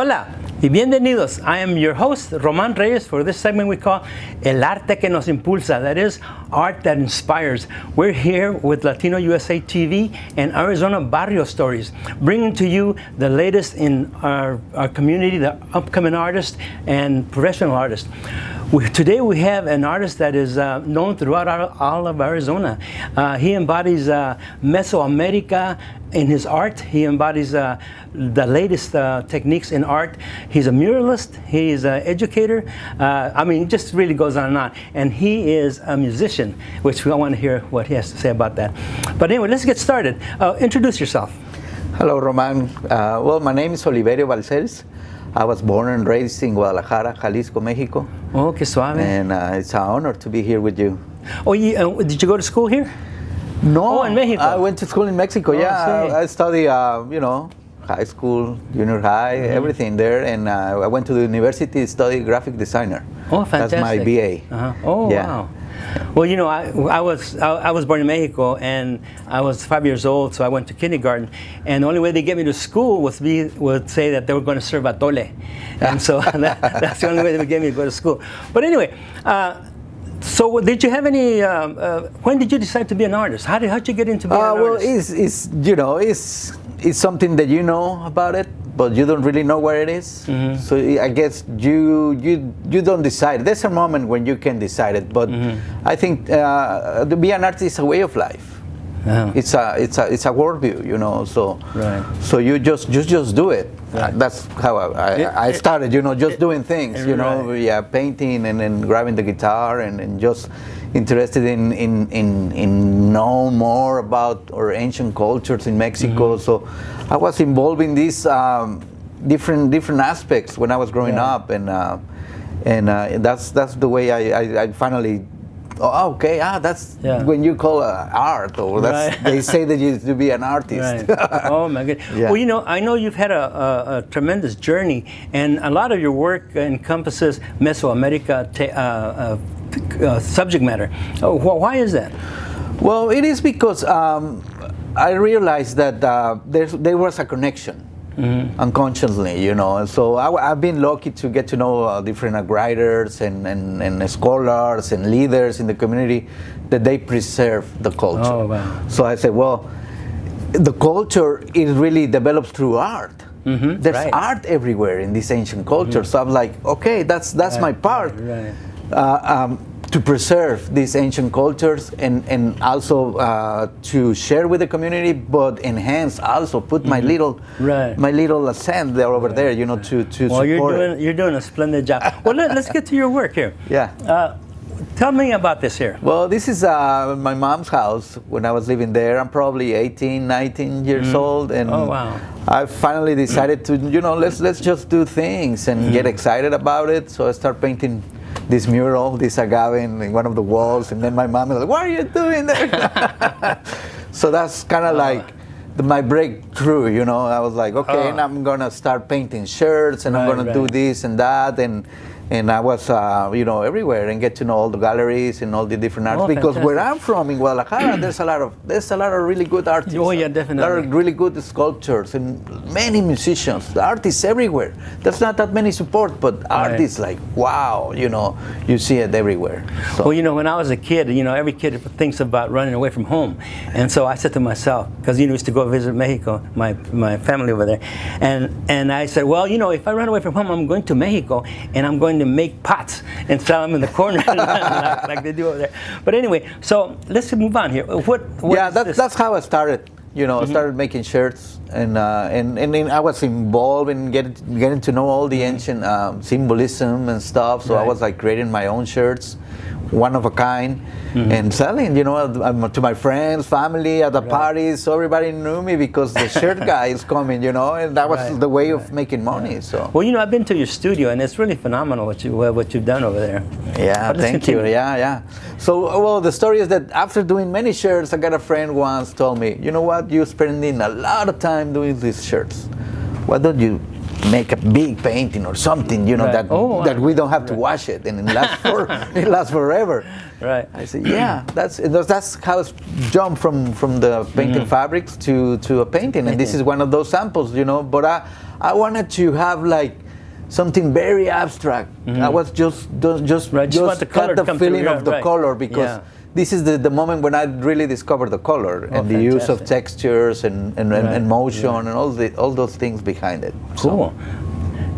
Hola y bienvenidos. I am your host, Roman Reyes, for this segment we call El Arte que nos impulsa. That is, art that inspires. We're here with Latino USA TV and Arizona Barrio Stories, bringing to you the latest in our community, the upcoming artists and professional artists. Today we have an artist that is known throughout all of Arizona. He embodies Mesoamerica in his art. He embodies the latest techniques in art. He's a muralist. He's an educator. It just really goes on and on. And he is a musician, which we want to hear what he has to say about that. But anyway, let's get started. Introduce yourself. Hello, Roman. Well, my name is Oliverio Balcells. I was born and raised in Guadalajara, Jalisco, Mexico. Oh, qué suave. And it's an honor to be here with you. Oh, did you go to school here? No, Oh, in Mexico. I went to school in Mexico. Oh, I studied, high school, junior high, everything there. And I went to the university to study graphic designer. Oh, fantastic. That's my BA. Oh, yeah. Wow. Well, I was born in Mexico, and I was 5 years old, so I went to kindergarten. And the only way they get me to school would say that they were going to serve atole, and so that's the only way they would get me to go to school. But anyway, so did you have any? When did you decide to be an artist? How'd you get into being an artist? Well, it's something that you know about it, but you don't really know where it is. Mm-hmm. So I guess you don't decide. There's a moment when you can decide it, but I think to be an artist is a way of life. Yeah. It's a worldview, So right. So you just do it. Right. That's how I started. Just doing things. Right. Yeah, painting and then grabbing the guitar and just interested in know more about our ancient cultures in Mexico. So I was involved in these different aspects when I was growing up, and that's the way I finally. Oh, okay. That's when you call art, or that's they say that you to be an artist. Right. Oh my goodness. Yeah. Well, I know you've had a tremendous journey, and a lot of your work encompasses Mesoamerica subject matter. Why is that? Well, it is because I realized that there was a connection. Mm-hmm. Unconsciously, and so I've been lucky to get to know different writers and scholars and leaders in the community that they preserve the culture. Oh, wow. So I said, well, the culture is really developed through art. Mm-hmm. There's art everywhere in this ancient culture. Mm-hmm. So I'm like, okay, that's my part. Right. To preserve these ancient cultures and also to share with the community, but enhance also put my little accent there over there, to support it. You're doing a splendid job. Well, let's get to your work here. Yeah. Tell me about this here. Well, this is my mom's house when I was living there. I'm probably 18, 19 years old, and I finally decided to, let's just do things and get excited about it. So I start painting this mural, this agave in one of the walls, and then my mom was like, "What are you doing there?" So that's kind of like my breakthrough, I was like, okay, and I'm gonna start painting shirts, and I'm gonna do this and that, and I was, everywhere and get to know all the galleries and all the different arts. Because where I'm from in Guadalajara, there's a lot of really good artists. Oh yeah, definitely. A lot of really good sculptors and many musicians. The artists everywhere. There's not that many support, but artists like wow, you see it everywhere. So. Well, when I was a kid, every kid thinks about running away from home, and so I said to myself, because I used to go visit Mexico, my family over there, and I said, well, if I run away from home, I'm going to Mexico, and I'm going to make pots and sell them in the corner like they do over there. But anyway, so let's move on here. That's how I started. I started making shirts, and then I was involved in getting to know all the ancient symbolism and stuff. So I was like creating my own shirts, one of a kind, and selling, to my friends, family, at the parties. So everybody knew me because the shirt guy is coming, and that was the way of making money. So well, I've been to your studio, and it's really phenomenal what you've done over there. Yeah, thank you. Yeah. So well, the story is that after doing many shirts, I got a friend once told me, you know what, you're spending a lot of time doing these shirts. Why don't you make a big painting or something, you know, that we don't have to wash it and it lasts forever. Right. I said, yeah, that's how it's jumped from the painting fabrics to a painting, and this is one of those samples, you know. But I wanted to have like something very abstract. I was just got the feeling of the color, because this is the moment when I really discovered the color and the use of textures and motion and all those things behind it. Cool. So.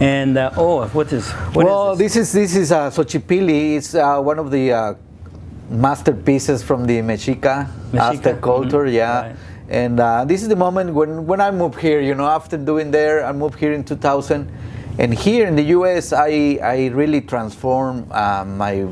And what is this? This is Xochipilli. It's one of the masterpieces from the Mexica Aztec culture. Right. And this is the moment when I moved here. You know, after doing there, I moved here in 2000. And here in the U.S., I really transformed my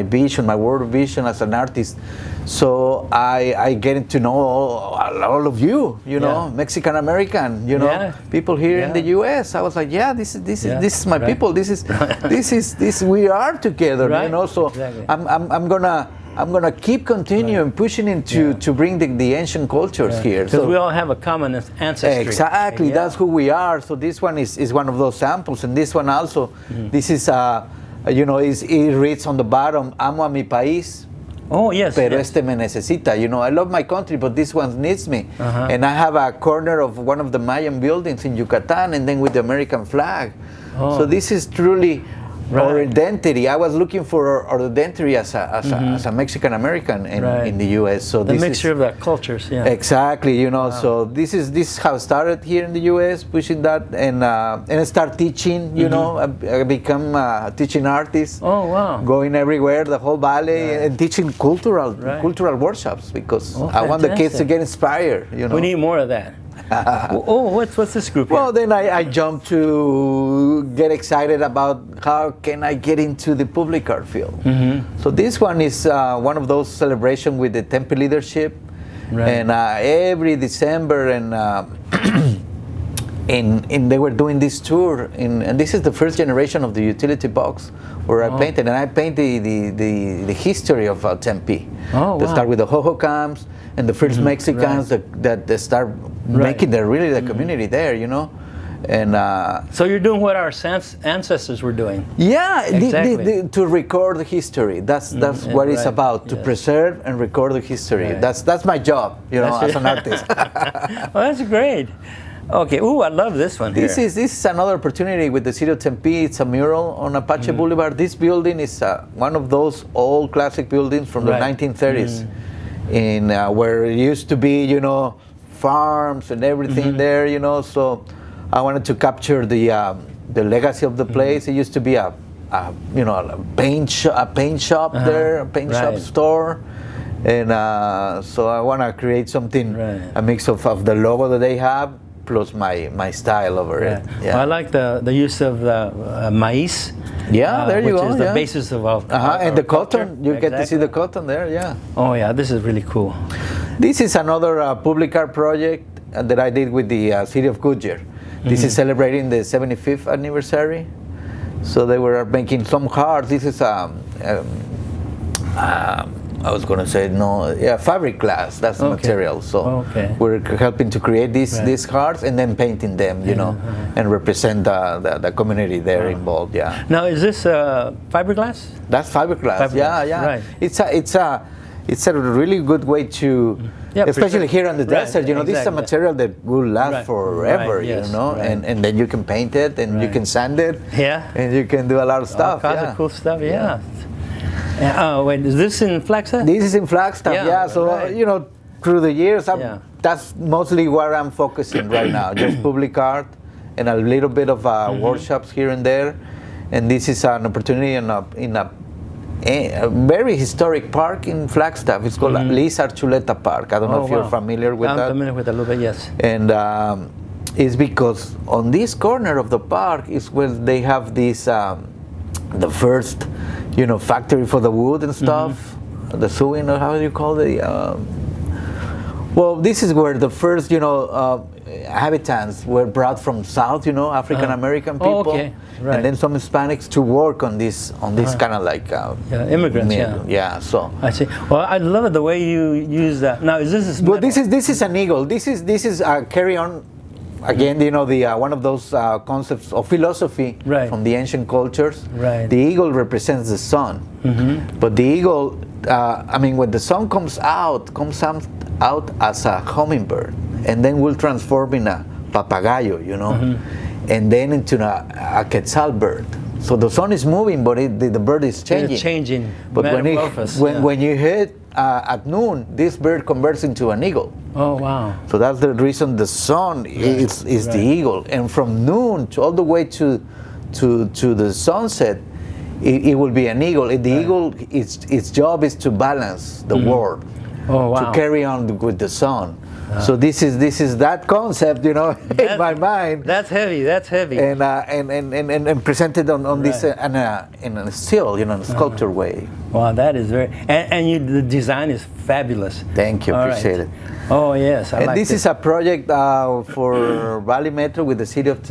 vision, my world vision as an artist. So I get to know all of you, you know, Mexican American, you know, people here in the U.S. I was like, yeah, this is my people. This is we are together, you know. So I'm gonna keep continuing pushing into to bring the ancient cultures here. Because we all have a common ancestry. Exactly, that's who we are. So this one is one of those samples, and this one also. This is you know, it reads on the bottom, "Amo a mi país." Oh yes. Pero este me necesita. You know, I love my country, but this one needs me. And I have a corner of one of the Mayan buildings in Yucatan, and then with the American flag. So this is truly. Our identity. I was looking for our identity as a Mexican American in the U.S. So the mixture of the cultures. Yeah. Exactly. You know. So this is how it started here in the U.S. Pushing that and I start teaching. You know, I become a teaching artist. Oh wow. Going everywhere, the whole valley, and teaching cultural workshops, because I want the kids to get inspired. You know. We need more of that. What's this group here? Well, then I jumped to get excited about how can I get into the public art field. So this one is one of those celebrations with the Tempe leadership, and every December and they were doing this tour, and this is the first generation of the utility box where I painted, and I painted the history of Tempe. They start with the Hohokams and the first Mexicans that start making the community there, you know. And so you're doing what our ancestors were doing. Yeah, exactly. To record the history. That's what it's about. To preserve and record the history. That's my job, you know, as an artist. Well, that's great. Okay. I love this one. This is another opportunity with the city of Tempe. It's a mural on Apache Boulevard. This building is one of those old classic buildings from the 1930s, in where it used to be, you know, farms and everything there, you know. So I wanted to capture the legacy of the place. It used to be a paint shop there, a paint shop store. And so I want to create something, a mix of the logo that they have plus my style over it. Yeah. Well, I like the use of the maize. Yeah, there you go. Which is the basis of our and the cotton. Culture. You get to see the cotton there, yeah. Oh yeah, this is really cool. This is another public art project that I did with the city of Goodyear. This is celebrating the 75th anniversary. So they were making some cards. This is I was going to say fabric glass. That's the material. So we're helping to create these cards and then painting them, you know, and represent the community there involved. Yeah. Now, is this fiberglass? That's fiberglass. Yeah. Right. It's a really good way to, especially here in the desert. You know, this is a material that will last forever. You know, and then you can paint it and you can sand it. Yeah. And you can do a lot of stuff. All kinds of cool stuff. Yeah. Wait, is this in Flagstaff? This is in Flagstaff, So, you know, through the years, that's mostly where I'm focusing right now, just public art and a little bit of workshops here and there. And this is an opportunity in a very historic park in Flagstaff. It's called Liz Archuleta Park. I don't know if you're familiar with that. I'm familiar with it a little bit, yes. And it's because on this corner of the park is where they have this, the first, you know, factory for the wood and stuff, the sewing, or how do you call it? Well, this is where the first, you know, habitants were brought from South, you know, African American people, and then some Hispanics to work on this kind of like immigrants. Yeah. So I see. Well, I love the way you use that. Now, is this? Well, this is an eagle. This is a carry-on again, one of those concepts of philosophy from the ancient cultures. Right. The eagle represents the sun, but the eagle, when the sun comes out as a hummingbird, and then will transform in a papagayo, and then into a quetzal bird. So the sun is moving, but the bird is changing. It's changing. But when you hit at noon, this bird converts into an eagle. Oh, wow. So that's the reason the sun is the eagle. And from noon all the way to the sunset, it will be an eagle. The eagle, its job is to balance the world, to carry on with the sun. So this is that concept, in my mind. That's heavy. And presented on this in a still, in a sculpture way. Wow, that is very. And the design is fabulous. Thank you, appreciate it. Oh yes, I like this is a project for Valley Metro with the city of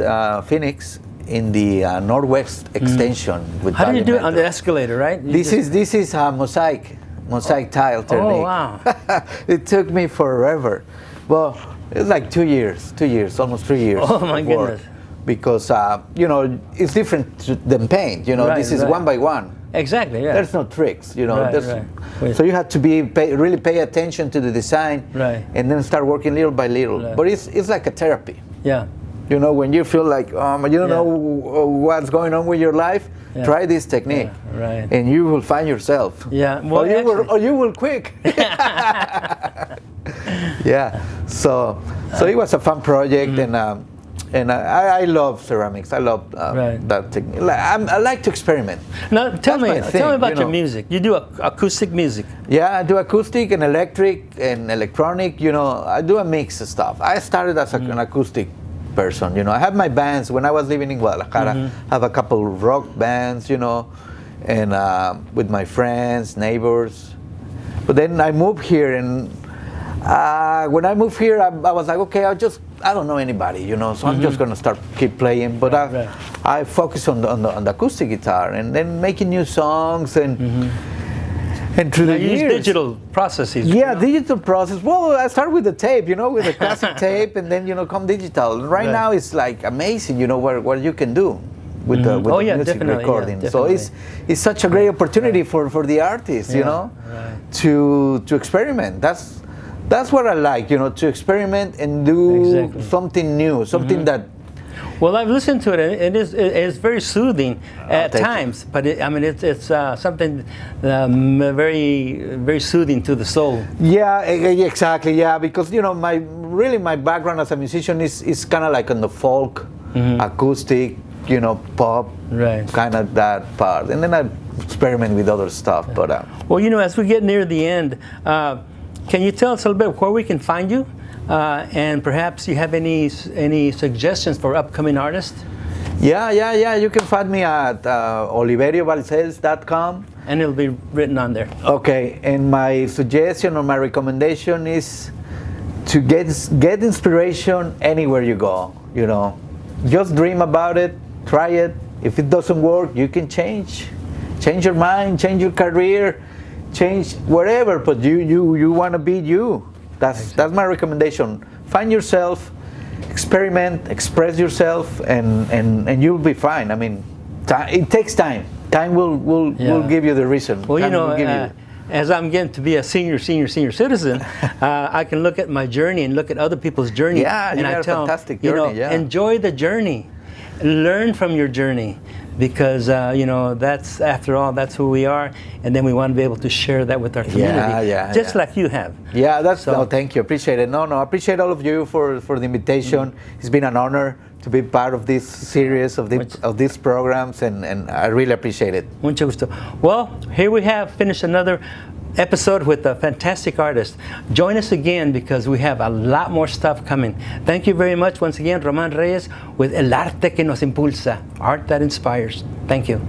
Phoenix in the Northwest extension. With How Valley do you do Metro. it on the escalator, right? This is a mosaic tile technique. Oh wow! It took me forever. Well, it's like 2 years, almost 3 years. Oh my goodness! Because it's different than paint. This is one by one. Exactly. Yeah. There's no tricks. Right. So you have to really pay attention to the design, and then start working little by little. Right. But it's like a therapy. Yeah. When you feel like you don't know what's going on with your life, try this technique, and you will find yourself. Yeah. Well, or you will quick. Yeah. So it was a fun project, and I love ceramics. I love that technique. I like to experiment. Now tell me about your music. You do acoustic music. Yeah, I do acoustic and electric and electronic. I do a mix of stuff. I started as an acoustic person. I have my bands. When I was living in Guadalajara, I have a couple rock bands, and with my friends, neighbors. But then I moved here, and when I moved here, I was like, okay, I don't know anybody, so I'm just gonna keep playing. But I focus on the acoustic guitar, and then making new songs, and through the years, use digital processes. Yeah, digital process. Well, I started with the tape, with the classic tape, and then come digital. And right now it's like amazing, what you can do with the music recording. So it's such a great opportunity for the artists, to experiment. That's what I like, to experiment and do something new, something that. Well, I've listened to it. It is very soothing at times, but it's something very, very soothing to the soul. Yeah, exactly. Yeah, because my background as a musician is kind of like on the folk, acoustic, pop, kind of that part, and then I experiment with other stuff. But well, as we get near the end, can you tell us a little bit where we can find you? And perhaps you have any suggestions for upcoming artists? Yeah. You can find me at oliveriobalcells.com. And it'll be written on there. Okay, and my suggestion or my recommendation is to get inspiration anywhere you go. Just dream about it, try it. If it doesn't work, you can change your mind, change your career, change whatever. But you want to be you. That's my recommendation. Find yourself, experiment, express yourself, and you'll be fine. It takes time. Time will give you the reason. Well, as I'm getting to be a senior citizen, I can look at my journey and look at other people's journey. Yeah, and I tell fantastic journey. Enjoy the journey, learn from your journey. Because that's, after all, that's who we are, and then we want to be able to share that with our community, just like you have. Yeah, thank you, appreciate it. I appreciate all of you for the invitation. It's been an honor to be part of this series of these programs, and I really appreciate it. Mucho gusto. Well, here we have finished another episode with a fantastic artist. Join us again because we have a lot more stuff coming. Thank you very much once again, Roman Reyes with El Arte que nos impulsa, art that inspires. Thank you.